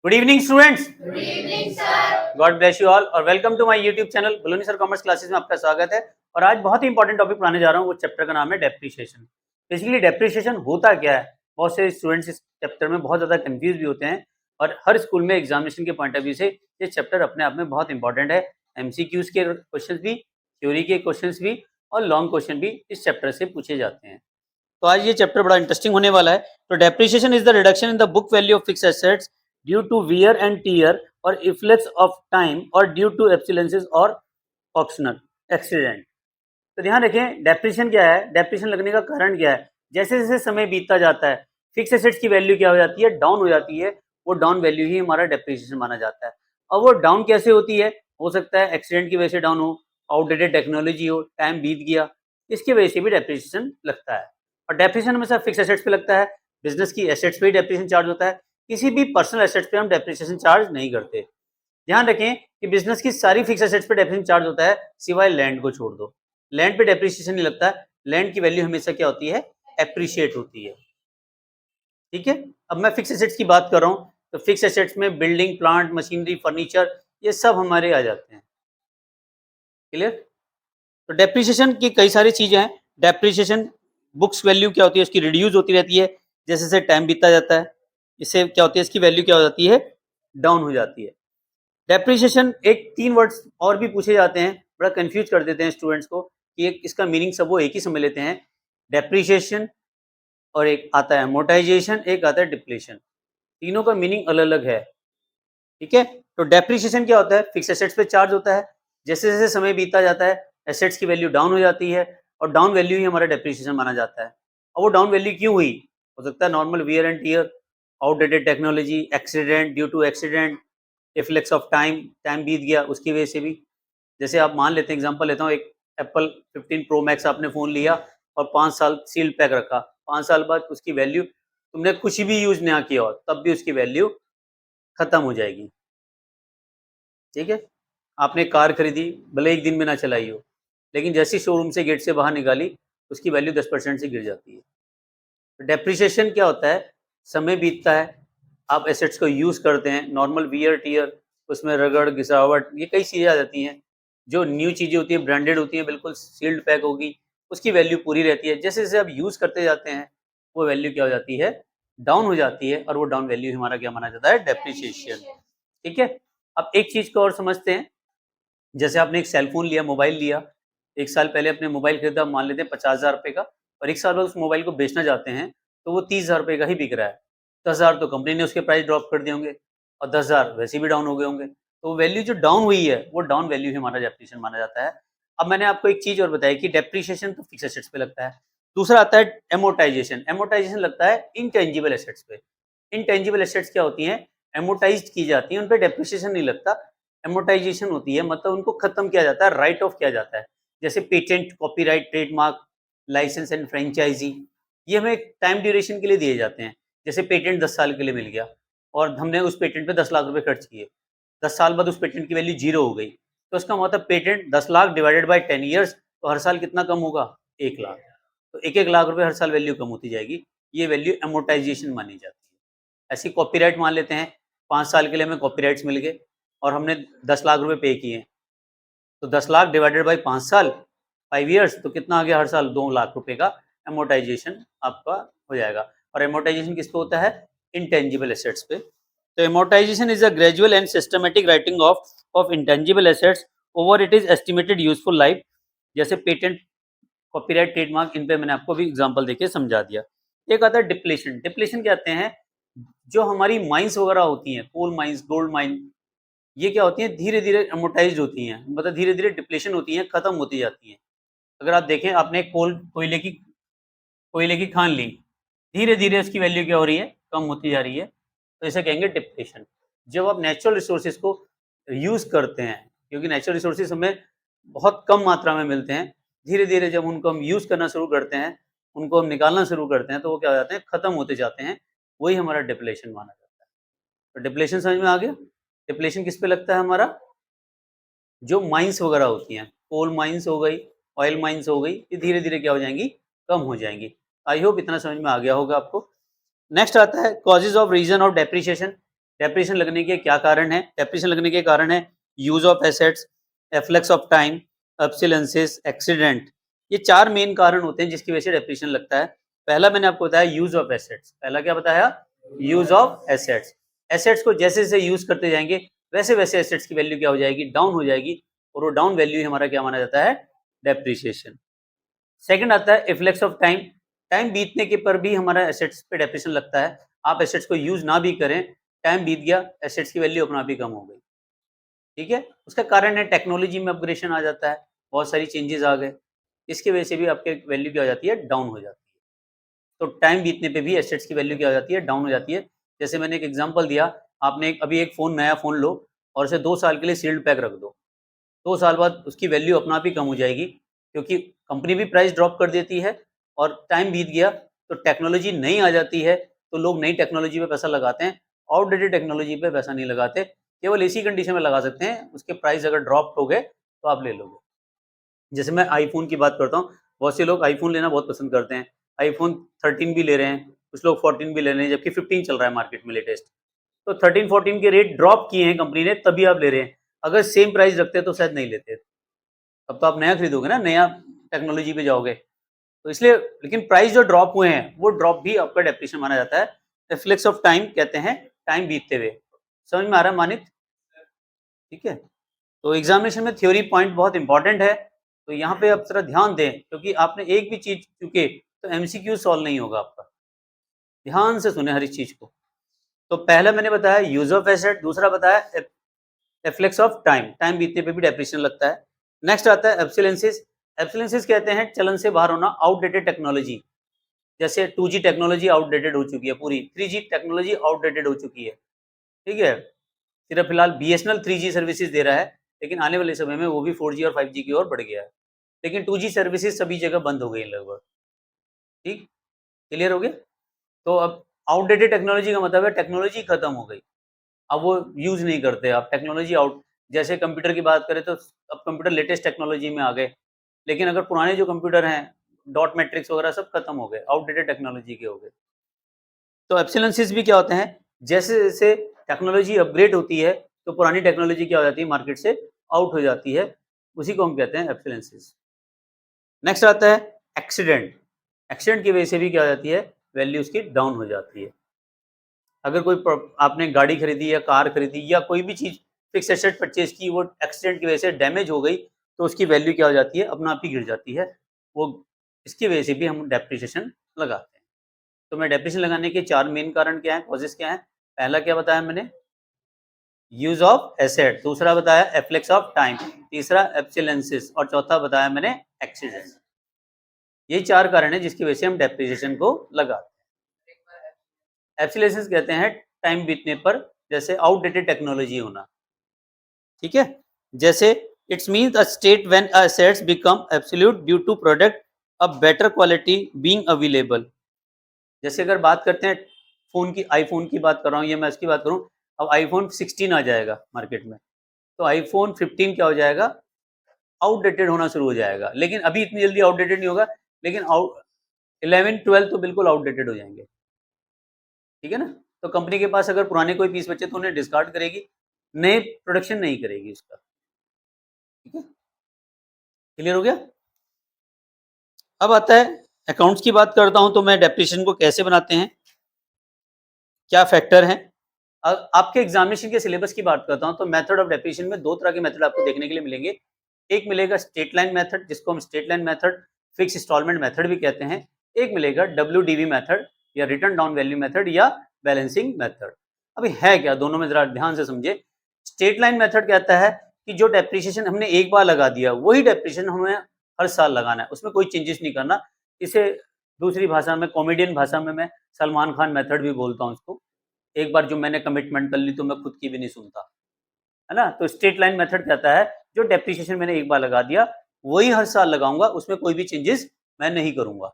Good evening students, good evening sir. God bless you all और welcome to my YouTube channel Baloni sir commerce classes में आपका स्वागत है। और आज बहुत ही इंपॉर्टेंट टॉपिक पढ़ाने जा रहा हूँ। वो चैप्टर का नाम है डेप्रिसिएशन। बेसिकली डेप्रिसिएशन होता क्या है, बहुत से स्टूडेंट्स इस चैप्टर में बहुत ज़्यादा कंफ्यूज भी होते हैं और हर स्कूल में एग्जामिनेशन के पॉइंट ऑफ व्यू से ये चैप्टर अपने आप में बहुत इंपॉर्टेंट है। एमसीक्यूज के क्वेश्चन भी, थ्योरी के क्वेश्चन भी और लॉन्ग क्वेश्चन भी इस चैप्टर से पूछे जाते हैं। तो आज ये चैप्टर बड़ा इंटरेस्टिंग होने वाला है। तो depreciation is the reduction in the book value of fixed assets due to wear and tear और इफ्लेक्स ऑफ टाइम और ड्यू टू एब्सोलेंसेस और ऑप्शनल एक्सीडेंट। तो ध्यान रखें, डेप्रिसिएशन क्या है, डेप्रिसिएशन लगने का कारण क्या है। जैसे जैसे समय बीतता जाता है फिक्स एसेट्स की वैल्यू क्या हो जाती है, डाउन हो जाती है। वो डाउन वैल्यू ही हमारा डेप्रिसिएशन माना जाता है। अब वो डाउन कैसे होती है, हो सकता है एक्सीडेंट की वजह से डाउन हो, आउटडेटेड टेक्नोलॉजी हो, टाइम बीत गया, इसकी वजह से भी डेप्रिसिएशन लगता है। और डेप्रिसिएशन हमेशा फिक्स एसेट्स पे लगता है, बिजनेस की एसेट्स पे ही डेप्रिसिएशन चार्ज होता है। किसी भी पर्सनल एसेट्स पे हम डेप्रिसिएशन चार्ज नहीं करते। ध्यान रखें कि बिजनेस की सारी फिक्स एसेट्स पे डेप्रिसिएशन चार्ज होता है, सिवाय लैंड को छोड़ दो। लैंड पे डेप्रिसिएशन नहीं लगता। लैंड की वैल्यू हमेशा क्या होती है, एप्रिशिएट होती है। ठीक है, अब मैं फिक्स एसेट्स की बात कर रहा हूँ तो फिक्स एसेट्स में बिल्डिंग, प्लांट, मशीनरी, फर्नीचर, ये सब हमारे आ जाते हैं। क्लियर। तो डेप्रिसिएशन की कई सारी चीजें हैं। डेप्रिसिएशन बुक्स वैल्यू क्या होती है, उसकी रिड्यूस होती रहती है जैसे जैसे टाइम बीतता जाता है। इससे क्या होती है, इसकी वैल्यू क्या हो जाती है, डाउन हो जाती है। डेप्रिसिएशन एक 3 वर्ड्स और भी पूछे जाते हैं, बड़ा कंफ्यूज कर देते हैं स्टूडेंट्स को कि एक इसका मीनिंग सब वो एक ही समझ लेते हैं। डेप्रिसिएशन और एक आता है अमोर्टाइजेशन, एक आता है डिप्लेशन। तीनों का मीनिंग अलग अलग है। ठीक है, तो डेप्रिसिएशन क्या होता है, फिक्स एसेट्स पे चार्ज होता है। जैसे जैसे समय बीतता जाता है एसेट्स की वैल्यू डाउन हो जाती है और डाउन वैल्यू ही हमारा डेप्रिसिएशन माना जाता है। और वो डाउन वैल्यू क्यों हुई, हो सकता है normal wear and tear, outdated technology, accident, due to accident, efflux of time, time बीत गया उसकी वजह से भी। जैसे आप मान लेते हैं, एग्जांपल लेता हूँ, एक एप्पल 15 प्रो मैक्स आपने फ़ोन लिया और 5 साल सील्ड पैक रखा। 5 साल बाद उसकी वैल्यू, तुमने कुछ भी यूज़ ना किया हो तब भी उसकी वैल्यू खत्म हो जाएगी। ठीक है, आपने कार खरीदी, भले एक दिन में ना चलाई हो, लेकिन जैसे ही शोरूम से गेट से बाहर निकाली उसकी वैल्यू 10% से गिर जाती है। तो डेप्रिसिएशन क्या होता है, समय बीतता है, आप एसेट्स को यूज़ करते हैं, नॉर्मल वियर टियर, उसमें रगड़ घिसावट, ये कई चीज़ें आ जाती हैं। जो न्यू चीज़ें होती हैं, ब्रांडेड होती हैं, बिल्कुल सील्ड पैक होगी, उसकी वैल्यू पूरी रहती है। जैसे जैसे आप यूज़ करते जाते हैं वो वैल्यू क्या हो जाती है, डाउन हो जाती है। और वो डाउन वैल्यू हमारा क्या माना जाता है, डेप्रिसिएशन। ठीक है, अब एक चीज़ को और समझते हैं। जैसे आपने एक सेल फोन लिया, मोबाइल लिया, 1 साल पहले आपने मोबाइल खरीदा, मान लेते हैं 50,000 रुपए का, और 1 साल बाद उस मोबाइल को बेचना चाहते हैं तो वो 30,000 रुपए का ही बिक रहा है। 10,000 तो कंपनी ने उसके प्राइस ड्रॉप कर दिए होंगे और 10,000 वैसे भी डाउन हो गए होंगे। तो वैल्यू जो डाउन हुई है वो डाउन वैल्यू ही हमारा डेप्रिसिएशन माना जाता है। अब मैंने आपको एक चीज़ और बताई कि डेप्रिसिएशन तो फिक्स एसेट्स पे लगता है। दूसरा आता है एमोर्टाइजेशन। एमोर्टाइजेशन लगता है इनटेंजिबल एसेट्स पे। इनटेंजिबल एसेट्स क्या होती हैं, एमोर्टाइज्ड की जाती हैं, उन पे डेप्रिसिएशन नहीं लगता। एमोर्टाइजेशन होती है मतलब उनको खत्म किया जाता है, राइट ऑफ किया जाता है। जैसे patent, copyright, trademark, licence and franchisee, ये हमें टाइम ड्यूरेशन के लिए दिए जाते हैं। जैसे पेटेंट 10 साल के लिए मिल गया और हमने उस पेटेंट पे 10 लाख रुपए खर्च किए, 10 साल बाद उस पेटेंट की वैल्यू जीरो हो गई, तो उसका मतलब patent 10 lakh divided by 10 years, तो हर साल कितना कम होगा, 1 लाख। तो 1-1 लाख रुपए हर साल वैल्यू कम होती जाएगी। ये वैल्यू एमोर्टाइजेशन मानी जाती है। ऐसी कॉपीराइट मान लेते हैं, 5 साल के लिए हमें कॉपीराइट्स मिल गए और हमने 10 लाख रुपए पे किए, तो 10 लाख डिवाइडेड बाय 5 साल, 5 ईयर्स, तो कितना आ गया हर साल, 2 लाख रुपए का एमोर्टाइजेशन आपका हो जाएगा। और एमोर्टाइजेशन किस पे होता है, इंटेंजिबल एसेट्स पे। तो amortisation is a gradual and systematic writing of intangible assets over it is estimated useful life. जैसे पेटेंट, कॉपीराइट, ट्रेडमार्क, इन पे मैंने आपको भी एग्जांपल देके समझा दिया। एक आता है डिप्लेशन। डिप्लेशन कहते हैं जो हमारी माइंस वगैरह होती हैं, कोल माइंस, गोल्ड माइन, ये क्या होती हैं, धीरे धीरे अमोर्टाइज होती हैं, मतलब धीरे धीरे डिप्लेशन होती हैं, खत्म होती जाती हैं। अगर आप देखें, आपने कोयले की खान ली, धीरे धीरे उसकी वैल्यू क्या हो रही है, कम होती जा रही है, तो इसे कहेंगे डिप्लेशन। जब आप नेचुरल रिसोर्सेज को यूज करते हैं, क्योंकि नेचुरल रिसोर्सेज हमें बहुत कम मात्रा में मिलते हैं, धीरे धीरे जब उनको हम यूज करना शुरू करते हैं, उनको हम निकालना शुरू करते हैं, तो वो क्या हो जाते हैं, खत्म होते जाते हैं। वही हमारा डिप्लेशन माना जाता है। तो डिप्लेशन समझ में आ गया। डिप्लेशन किस पे लगता है हमारा, जो माइंस वगैरह होती हैं, कोल माइंस हो गई, ऑयल माइंस हो गई, ये धीरे धीरे क्या हो जाएंगी, कम हो जाएंगी। आई होप इतना समझ में आ गया होगा आपको। नेक्स्ट आता है causes of reason of depreciation. Depreciation लगने के क्या कारण है? डेप्रिसिएशन लगने के कारण है use of assets, efflux of time, obsolescence, accident. ये 4 मेन कारण होते हैं जिसकी वजह से डेप्रिसिएशन लगता है। पहला मैंने आपको बताया यूज ऑफ एसेट्स। पहला क्या बताया? Use of assets. एसेट्स को जैसे-जैसे यूज करते जाएंगे वैसे-वैसे एसेट्स की वैल्यू क्या हो जाएगी? डाउन हो जाएगी, और वो डाउन वैल्यू ही हमारा क्या माना जाता है? डेप्रिसिएशन। सेकंड आता है इफ्लेक्स ऑफ टाइम। टाइम बीतने के पर भी हमारा एसेट्स पे डेप्रिसिएशन लगता है। आप एसेट्स को यूज ना भी करें, टाइम बीत गया, एसेट्स की वैल्यू अपने आप ही कम हो गई। ठीक है? उसका कारण है टेक्नोलॉजी में अपग्रेडेशन आ जाता है, बहुत सारी चेंजेस आ गए, इसकी वजह से भी आपके वैल्यू क्या हो जाती है? डाउन हो जाती है। तो टाइम बीतने पे भी एसेट्स की वैल्यू क्या हो जाती है? डाउन हो जाती है। जैसे मैंने एक एग्जांपल दिया, आपने अभी एक फ़ोन, नया फ़ोन लो और उसे 2 साल के लिए सील्ड पैक रख दो। 2 साल बाद उसकी वैल्यू अपने आप ही कम हो जाएगी, क्योंकि कंपनी भी प्राइस ड्रॉप कर देती है और टाइम बीत गया तो टेक्नोलॉजी नई आ जाती है, तो लोग नई टेक्नोलॉजी पे पैसा लगाते हैं, आउटडेटेड टेक्नोलॉजी पे पैसा नहीं लगाते। केवल इसी कंडीशन में लगा सकते हैं, उसके प्राइस अगर ड्रॉप हो गए तो आप ले लोगे। जैसे मैं आईफ़ोन की बात करता हूँ, बहुत से लोग आईफ़ोन लेना बहुत पसंद करते हैं। आईफ़ोन 13 भी ले रहे हैं, कुछ लोग 14 भी ले रहे हैं, जबकि 15 चल रहा है मार्केट में लेटेस्ट। तो 13-14 के रेट ड्रॉप किए हैं कंपनी ने, तभी आप ले रहे हैं। अगर सेम प्राइस रखते तो शायद नहीं लेते। तब तो आप नया खरीदोगे ना, नया टेक्नोलॉजी पे जाओगे। तो इसलिए, लेकिन प्राइस जो ड्रॉप हुए हैं, वो ड्रॉप भी आपका डेप्रिसिएशन माना जाता है। रिफ्लेक्स ऑफ टाइम कहते हैं, टाइम बीतते हुए। समझ में आ रहा है मानित? ठीक है? तो एग्जामिनेशन में थ्योरी पॉइंट बहुत इंपॉर्टेंट है, तो यहाँ पे आप जरा ध्यान दें, क्योंकि आपने एक भी चीज चुके तो एमसीक्यू सॉल्व नहीं होगा आपका। ध्यान से सुने हर एक चीज को। तो पहला मैंने बताया यूज ऑफ एसेट, दूसरा बताया रिफ्लेक्स ऑफ टाइम, टाइम बीतने पे भी डेप्रिसिएशन लगता है। नेक्स्ट आता है एब्सोलेंसेस। एब्सोलेंसेस कहते हैं चलन से बाहर होना, आउटडेटेड टेक्नोलॉजी। जैसे 2G टेक्नोलॉजी आउटडेटेड हो चुकी है पूरी, 3G टेक्नोलॉजी आउटडेटेड हो चुकी है। ठीक है? सिर्फ फिलहाल बीएसएनएल 3G सर्विसेज दे रहा है, लेकिन आने वाले समय में वो भी 4G और 5G की ओर बढ़ गया है। लेकिन 2G सर्विसेज सभी जगह बंद हो गई हैं लगभग। ठीक? क्लियर हो गया? तो अब आउटडेटेड टेक्नोलॉजी का मतलब है टेक्नोलॉजी खत्म हो गई। अब वो यूज़ नहीं करते, अब टेक्नोलॉजी आउट। जैसे कंप्यूटर की बात करें तो अब कंप्यूटर लेटेस्ट टेक्नोलॉजी में आ गए, लेकिन अगर पुराने जो कंप्यूटर हैं, डॉट मैट्रिक्स वगैरह सब खत्म हो गए, आउटडेटेड टेक्नोलॉजी के हो गए। तो एब्सोलेंसेस भी क्या होते हैं? जैसे-जैसे टेक्नोलॉजी अपग्रेड होती है, तो पुरानी टेक्नोलॉजी क्या हो जाती है? मार्केट से आउट हो जाती है। उसी को हम कहते हैं एब्सोलेंसेस। नेक्स्ट आता है एक्सीडेंट। एक्सीडेंट की वजह से भी क्या हो जाती है? वैल्यू उसकी डाउन हो जाती है। अगर कोई आपने गाड़ी खरीदी या कार खरीदी या कोई भी चीज़ फिक्स एसेट परचेज़ की, वो एक्सीडेंट की वजह से डैमेज हो गई, तो उसकी वैल्यू क्या हो जाती है? अपने आप ही गिर जाती है। वो इसकी वजह से भी हम डेप्रिसिएशन लगाते हैं। तो मैं डेप्रिसिएशन लगाने के 4 मेन कारण क्या हैं, कॉजेज़ क्या हैं? पहला क्या बताया मैंने? यूज़ ऑफ एसेट, दूसरा बताया एफ्लेक्स ऑफ टाइम, तीसरा एब्सोलेंसेस और चौथा बताया मैंने एक्सीडेंट। यही 4 कारण हैं जिसकी वजह से हम डेप्रिसिएशन को लगाते हैं। एब्सोलेंसेस कहते हैं टाइम बीतने पर जैसे आउटडेटेड टेक्नोलॉजी होना। ठीक है? जैसे it's means a state when assets become absolute due to product a better quality being available. जैसे अगर बात करते हैं फ़ोन की, आईफ़ोन की बात कर रहा हूँ या मैं इसकी बात करूँ, अब आईफ़ोन 16 आ जाएगा मार्केट में, तो आईफ़ोन 15 क्या हो जाएगा? आउटडेटेड होना शुरू हो जाएगा। लेकिन अभी इतनी जल्दी आउटडेटेड नहीं होगा, लेकिन 11-12 तो बिल्कुल आउटडेटेड हो जाएँगे। ठीक है ना? तो कंपनी के पास अगर पुराने कोई पीस बचे तो उन्हें डिस्कार्ड करेगी, नए प्रोडक्शन नहीं करेगी उसका। ठीक है? क्लियर हो गया? अब आता है अकाउंट्स की बात करता हूँ, तो मैं डेप्रिसिएशन को कैसे बनाते हैं? क्या फैक्टर हैं? आपके एग्जामिनेशन के सिलेबस की बात करता हूँ, तो मेथड ऑफ डेप्रिसिएशन में 2 तरह के मेथड आपको देखने के लिए मिलेंगे। एक मिलेगा स्ट्रेट लाइन मेथड, जिसको हम straight line method, fix instalment method भी कहते हैं। एक मिलेगा डब्ल्यूडीवी मेथड या रिटर्न डाउन वैल्यू मेथड या बैलेंसिंग मेथड। अभी है क्या दोनों में, जरा ध्यान से समझिए। स्ट्रेट लाइन मेथड कहता है कि जो डेप्रिसिएशन हमने एक बार लगा दिया, वही डेप्रिसिएशन हमें हर साल लगाना है, उसमें कोई चेंजेस नहीं करना। इसे दूसरी भाषा में, कॉमेडियन भाषा में मैं सलमान खान मेथड भी बोलता हूँ इसको। एक बार जो मैंने कमिटमेंट कर ली तो मैं खुद की भी नहीं सुनता, है ना? तो स्ट्रेट लाइन मेथड कहता है जो डेप्रिसिएशन मैंने एक बार लगा दिया, वही हर साल लगाऊंगा, उसमें कोई भी चेंजेस मैं नहीं करूंगा।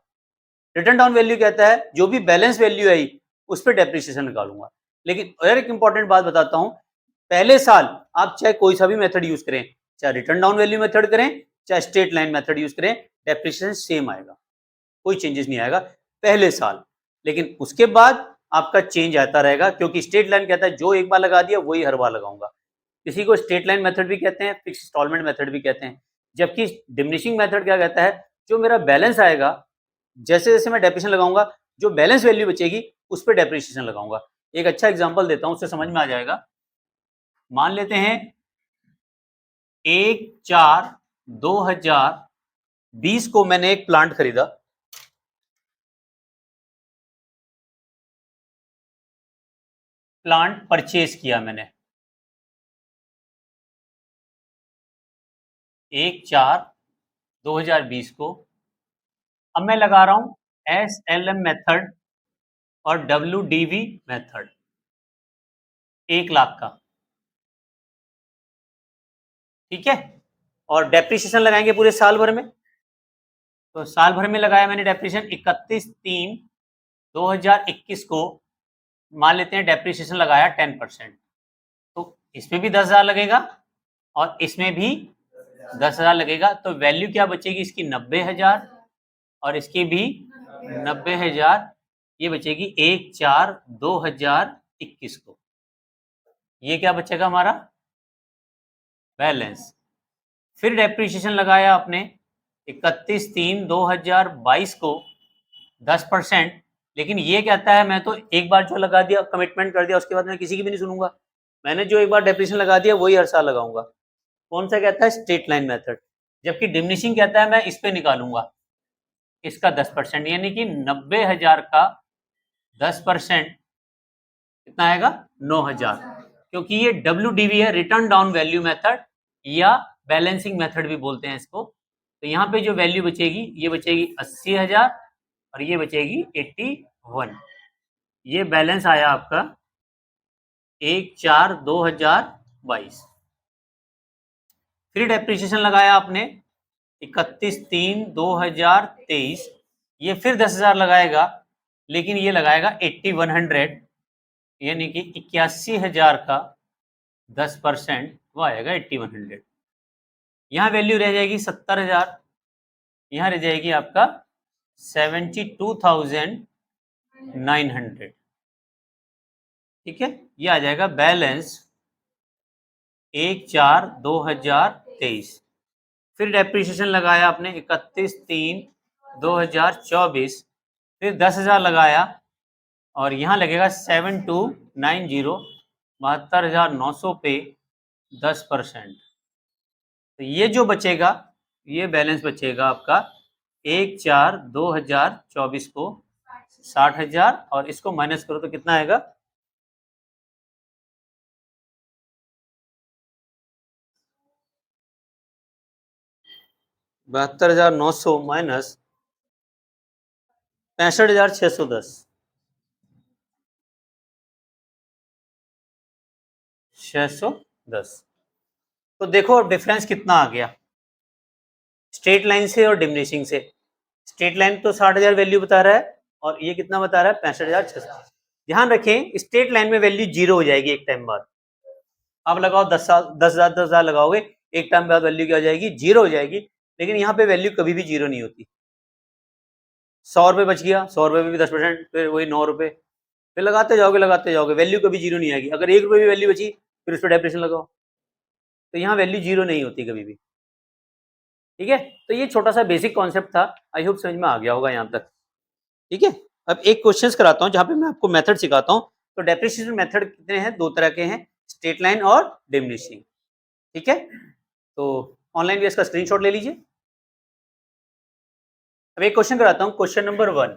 रिटर्न डाउन वैल्यू कहता है जो भी बैलेंस वैल्यू आई उस पर डेप्रिसिएशन निकालूंगा। लेकिन और एक इंपॉर्टेंट बात बताता हूं, पहले साल आप चाहे कोई सा भी मेथड यूज करें, चाहे रिटर्न डाउन वैल्यू मेथड करें, चाहे स्ट्रेट लाइन मेथड यूज करें, डेप्रिसिएशन सेम आएगा, कोई चेंजेस नहीं आएगा पहले साल। लेकिन उसके बाद आपका चेंज आता रहेगा, क्योंकि स्ट्रेट लाइन कहता है जो एक बार लगा दिया वही हर बार लगाऊंगा। इसी को स्ट्रेट लाइन मेथड भी कहते हैं, फिक्स इंस्टॉलमेंट मेथड भी कहते हैं। जबकि डिमिनिशिंग मेथड क्या कहता है, जो मेरा बैलेंस आएगा जैसे जैसे मैं डेप्रिसिएशन लगाऊंगा, जो बैलेंस वैल्यू बचेगी उस पर डेप्रिसिएशन लगाऊंगा। एक अच्छा एग्जांपल देता हूं, उससे समझ में आ जाएगा। मान लेते हैं 1/4/2020 को मैंने एक प्लांट खरीदा। प्लांट परचेज किया मैंने 1/4/2020 को। अब मैं लगा रहा हूं SLM मेथड और WDV मेथड 1 लाख का, ठीक है। और डेप्रिसिएशन लगाएंगे पूरे साल भर में। तो साल भर में लगाया मैंने डेप्रिसिएशन 31/3/2021 को। मान लेते हैं डेप्रिसिएशन लगाया 10%, तो इसमें भी 10,000 लगेगा और इसमें भी 10,000 लगेगा। तो वैल्यू क्या बचेगी इसकी, 90,000, और इसकी भी 90,000। ये बचेगी 1/4/2021 को। ये क्या बचेगा हमारा बैलेंस। फिर डेप्रिसिएशन लगाया आपने 31/3/2022 को 10%। लेकिन ये कहता है मैं तो एक बार जो लगा दिया, कमिटमेंट कर दिया, उसके बाद मैं किसी की भी नहीं सुनूंगा। मैंने जो एक बार डेप्रिसिएशन लगा दिया वही हर साल लगाऊंगा। कौन सा कहता है, स्ट्रेट लाइन मेथड। जबकि डिमिनिशिंग कहता है मैं इस पे निकालूंगा इसका 10%, यानी कि 90,000 का 10% कितना आएगा, 9,000। क्योंकि ये WDV है, रिटर्न डाउन वैल्यू मेथड, या बैलेंसिंग मेथड भी बोलते हैं इसको। तो यहाँ पे जो वैल्यू बचेगी, ये बचेगी 80,000 और ये बचेगी 81। ये बैलेंस आया आपका 1/4/2022। फिर डेप्रिसिएशन लगाया आपने 31/3/2023। ये फिर 10,000 लगाएगा, लेकिन ये लगाएगा 8100, यानी कि 81,000 का 10% वो आएगा 8100। यहाँ वैल्यू रह जाएगी 70,000, यहाँ रह जाएगी आपका 72,900, ठीक है। ये आ जाएगा बैलेंस 1/4/2023। फिर डेप्रिसिएशन लगाया आपने 31/3/2024। फिर 10,000 लगाया और यहाँ लगेगा 7290, 72,900 पे 10%। तो ये जो बचेगा, ये बैलेंस बचेगा आपका 1/4/2024 को 60,000, और इसको माइनस करो तो कितना आएगा, -72,900 माइनस 65,610, 610। तो देखो अब डिफरेंस कितना आ गया स्ट्रेट लाइन से और डिमिनिशिंग से। स्ट्रेट लाइन तो 60,000 वैल्यू बता रहा है और ये कितना बता रहा है, 65,600। ध्यान रखें, स्ट्रेट लाइन में वैल्यू जीरो हो जाएगी एक टाइम बाद। आप लगाओ 10,000 लगाओगे, एक टाइम बाद वैल्यू क्या हो जाएगी, जीरो हो जाएगी। लेकिन यहाँ पे वैल्यू कभी भी जीरो नहीं होती। 100 रुपये बच गया, 100 रुपये में भी 10%, फिर वही 9 रुपये, फिर लगाते जाओगे, वैल्यू कभी जीरो नहीं आएगी। अगर 1 रुपये भी वैल्यू बची, फिर उस पर डेप्रिसिएशन लगाओ, तो यहाँ वैल्यू जीरो नहीं होती कभी भी, ठीक है। तो ये छोटा सा बेसिक कॉन्सेप्ट था, आई होप समझ में आ गया होगा यहाँ तक, ठीक है। अब एक क्वेश्चन कराता हूँ जहाँ पे मैं आपको मेथड सिखाता हूँ। तो डेप्रिसिएशन मेथड कितने हैं, 2 तरह के हैं, स्ट्रेट लाइन और डिमिनिशिंग, ठीक है। तो ऑनलाइन भी इसका स्क्रीनशॉट ले लीजिए। अब एक क्वेश्चन कराता हूँ, क्वेश्चन नंबर 1।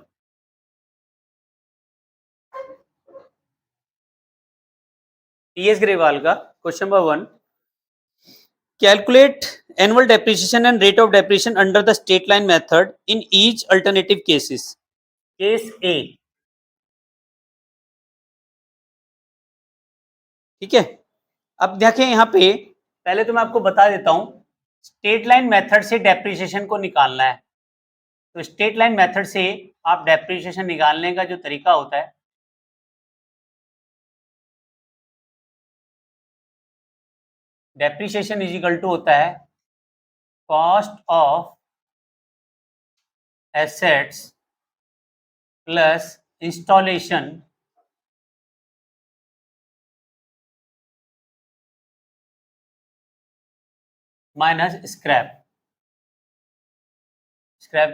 PS ग्रेवाल का question number 1, calculate annual depreciation and rate of depreciation under the straight line method in each alternative cases. Case A, ठीक है। अब देखें यहाँ पे, पहले तो मैं आपको बता देता हूं, स्ट्रेट लाइन मेथड से डेप्रिसिएशन को निकालना है। तो स्ट्रेट लाइन मेथड से आप डेप्रिसिएशन निकालने का जो तरीका होता है, डेप्रिसिएशन इज इक्वल टू होता है cost of assets plus installation minus scrap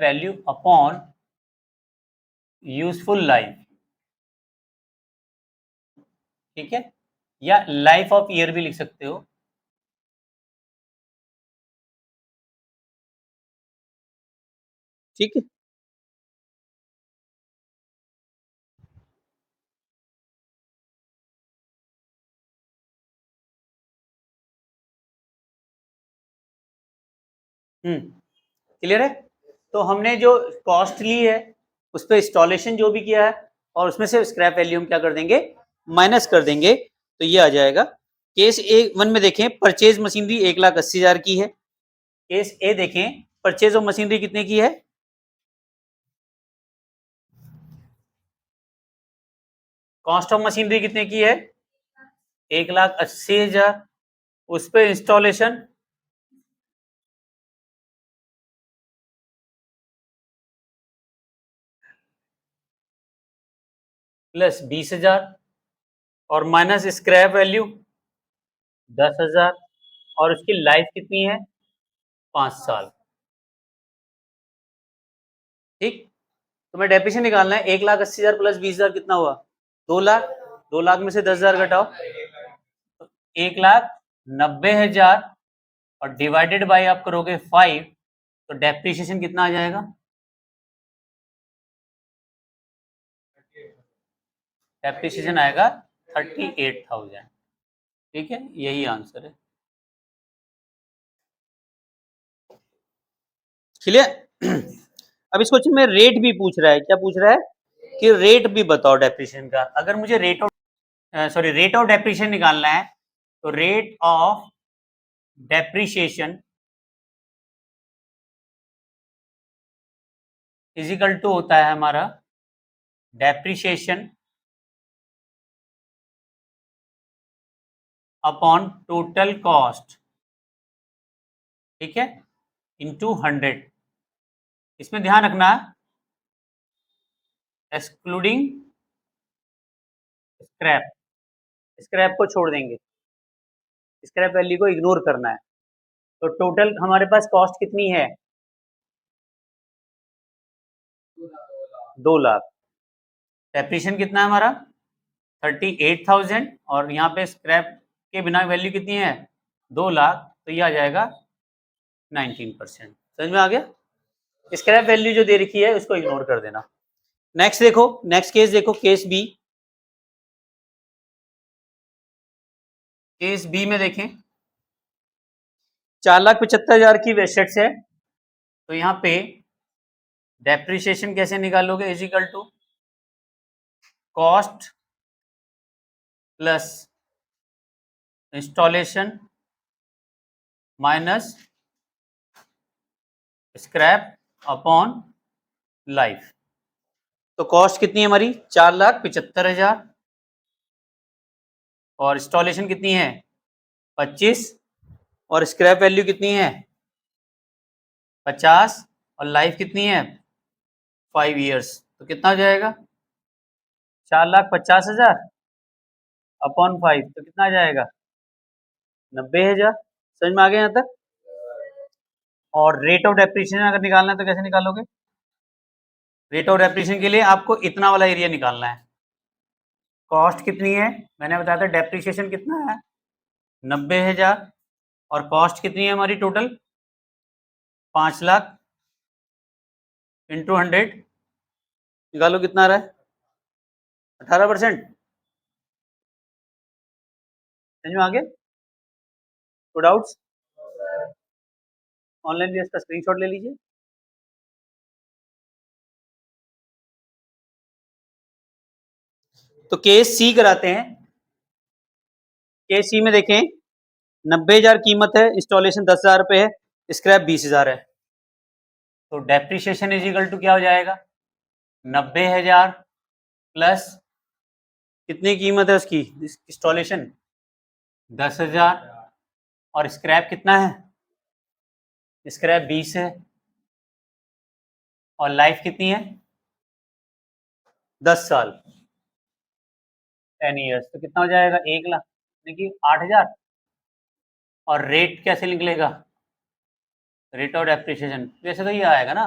value upon useful life, ठीक है, या लाइफ ऑफ ईयर भी लिख सकते हो। ठीक है, क्लियर है। तो हमने जो कॉस्ट ली है उस पर इंस्टॉलेशन जो भी किया है और उसमें से स्क्रैप वैल्यू हम क्या कर देंगे, माइनस कर देंगे, तो ये आ जाएगा। केस ए वन में देखें परचेज मशीनरी 1,80,000 की है। केस ए देखें परचेज ऑफ मशीनरी कितने की है, कॉस्ट ऑफ मशीनरी कितने की है, 1,80,000। उस पर इंस्टॉलेशन प्लस 20,000 और माइनस स्क्रैप वैल्यू 10,000 और उसकी लाइफ कितनी है, 5 साल। ठीक, तो मैं डेप्रिसिएशन निकालना है। 1,80,000 प्लस 20,000 कितना हुआ, 2,00,000। 2,00,000 में से 10,000 घटाओ, तो 1,90,000 और डिवाइडेड बाय आप करोगे 5, तो डेप्रिसिएशन कितना आ जाएगा, डेप्रिसिएशन आएगा 38,000। ठीक है, यही आंसर है। क्लियर। अब इस क्वेश्चन में रेट भी पूछ रहा है, क्या पूछ रहा है कि रेट भी बताओ डेप्रिसिएशन का। अगर मुझे रेट ऑफ डेप्रिसिएशन निकालना है तो rate of depreciation is equal to होता है हमारा डेप्रिसिएशन अपॉन टोटल कॉस्ट, ठीक है, इनटू 100। इसमें ध्यान रखना एक्सक्लूडिंग स्क्रैप, स्क्रैप को छोड़ देंगे, स्क्रैप वैल्यू को इग्नोर करना है। तो टोटल हमारे पास कॉस्ट कितनी है, 2,00,000। डेप्रिसिएशन कितना है हमारा 38,000 और यहाँ पे स्क्रैप के बिना वैल्यू कितनी है 2,00,000, तो ये आ जाएगा 19%। समझ में आ गया। स्क्रैप वैल्यू जो दे रखी है उसको इग्नोर कर देना। नेक्स्ट देखो, नेक्स्ट केस देखो, केस बी। केस बी में देखें 4,75,000 की एसेट्स है, तो यहाँ पे डेप्रिसिएशन कैसे निकालोगे, is equal to cost plus installation minus scrap upon life. तो कॉस्ट कितनी है हमारी 4,75,000 और इंस्टॉलेशन कितनी है 25 और स्क्रैप वैल्यू कितनी है 50 और लाइफ कितनी है 5 ईयर्स। तो कितना हो जाएगा 4,50,000 अपॉन 5, तो कितना आ जाएगा 90,000। समझ में आ गया यहाँ तक। और रेट ऑफ डेप्रिसिएशन अगर निकालना है तो कैसे निकालोगे, रेट ऑफ डेप्रिसिएशन के लिए आपको इतना वाला एरिया निकालना है। कॉस्ट कितनी है मैंने बताया था, डेप्रिसिएशन कितना है 90,000 और कॉस्ट कितनी है हमारी टोटल 5,00,000 इंटू 100, निकालो कितना आ रहा है 18%। समझ में आ गया। कोई डाउट्स, ऑनलाइन भी इसका स्क्रीनशॉट ले लीजिए। तो केस सी कराते हैं। केस सी में देखें 90,000 कीमत है, इंस्टॉलेशन 10,000 रुपए है, स्क्रैप 20,000 है। तो डेप्रिसिएशन इज इक्वल टू क्या हो जाएगा 90,000 प्लस कितनी कीमत है उसकी इंस्टॉलेशन 10,000 और स्क्रैप कितना है, स्क्रैप 20 है और लाइफ कितनी है 10 साल 10 ईयर्स। तो कितना हो जाएगा 1,00,000 यानी कि 8,000। और रेट कैसे निकलेगा रेट ऑफ डेप्रिसिएशन वैसे तो ये आएगा ना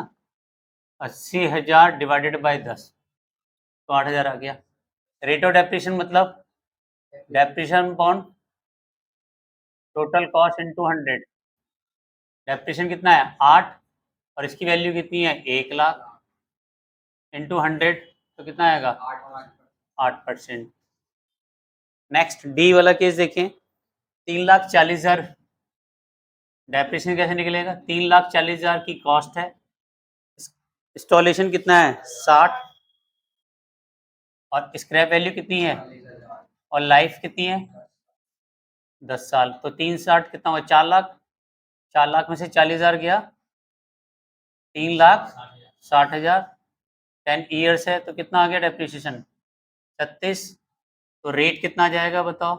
80,000 डिवाइडेड बाय 10 तो 8,000 आ गया। रेट ऑफ डेप्रिसिएशन मतलब depreciation upon total cost into 100। Depreciation कितना है 8 और इसकी वैल्यू कितनी है 1 लाख इंटू 100 तो कितना आएगा 8%। नेक्स्ट डी वाला केस देखें 3,40,000 डेप्रिसिएशन कैसे निकलेगा 3,40,000 की कॉस्ट है, इंस्टॉलेशन कितना है 60 और स्क्रैप वैल्यू कितनी है और लाइफ कितनी है 10 साल तो 360 कितना हुआ 4 लाख, 4 लाख में से 40,000 गया 3,60,000 10 ईयर्स है तो कितना आ गया डेप्रिसिएशन 36। तो रेट कितना जाएगा बताओ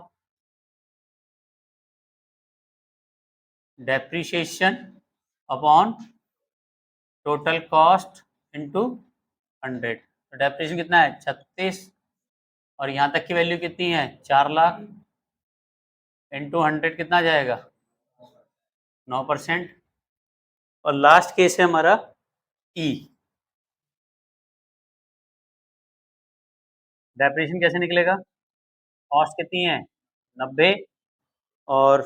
depreciation upon total cost into 100। तो डेप्रिसिएशन कितना है 36 और यहाँ तक की वैल्यू कितनी है 4 लाख इंटू 100 कितना जाएगा 9%। और लास्ट केस है हमारा ई। डेप्रिसिएशन कैसे निकलेगा कॉस्ट कितनी है 90 और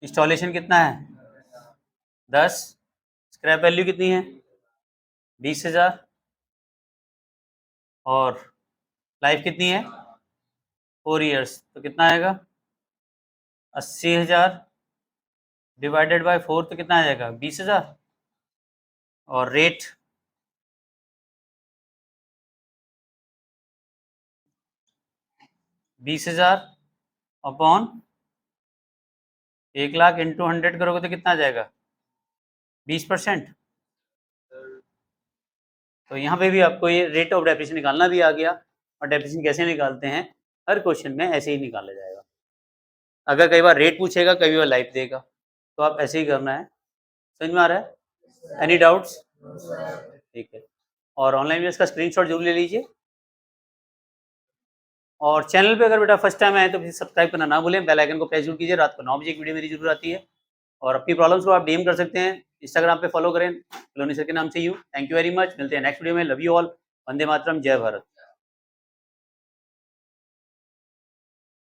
इंस्टॉलेशन कितना है 10, स्क्रैप वैल्यू कितनी है 20,000 और लाइफ कितनी है 4 ईयर्स तो कितना आएगा 80,000 डिवाइडेड बाय 4 तो कितना आ जाएगा 20,000 और रेट 20,000 अपॉन 1 लाख इंटू 100 करोगे तो कितना आ जाएगा 20%। तो यहाँ पे भी आपको ये रेट ऑफ डेप्रिसिएशन निकालना भी आ गया और डेप्रिसिएशन कैसे निकालते हैं हर क्वेश्चन में ऐसे ही निकाला जाएगा। अगर कई बार रेट पूछेगा कई बार लाइफ देगा तो आप ऐसे ही करना है। समझ में आ रहा है एनी डाउट्स ठीक है। और ऑनलाइन में इसका स्क्रीनशॉट जरूर ले लीजिए और चैनल पे अगर बेटा फर्स्ट टाइम आए तो प्लीज सब्सक्राइब करना ना भूलें, बेल आइकन को प्रेस जरूर कीजिए। रात को 9 बजे एक वीडियो मेरी जरूर आती है और अपनी प्रॉब्लम्स को आप डीएम कर सकते हैं, इंस्टाग्राम पे फॉलो करें बलोनी सर के नाम से you. Thank you very much, मिलते हैं नेक्स्ट वीडियो में। Love you all, Vande Mataram, जय भारत।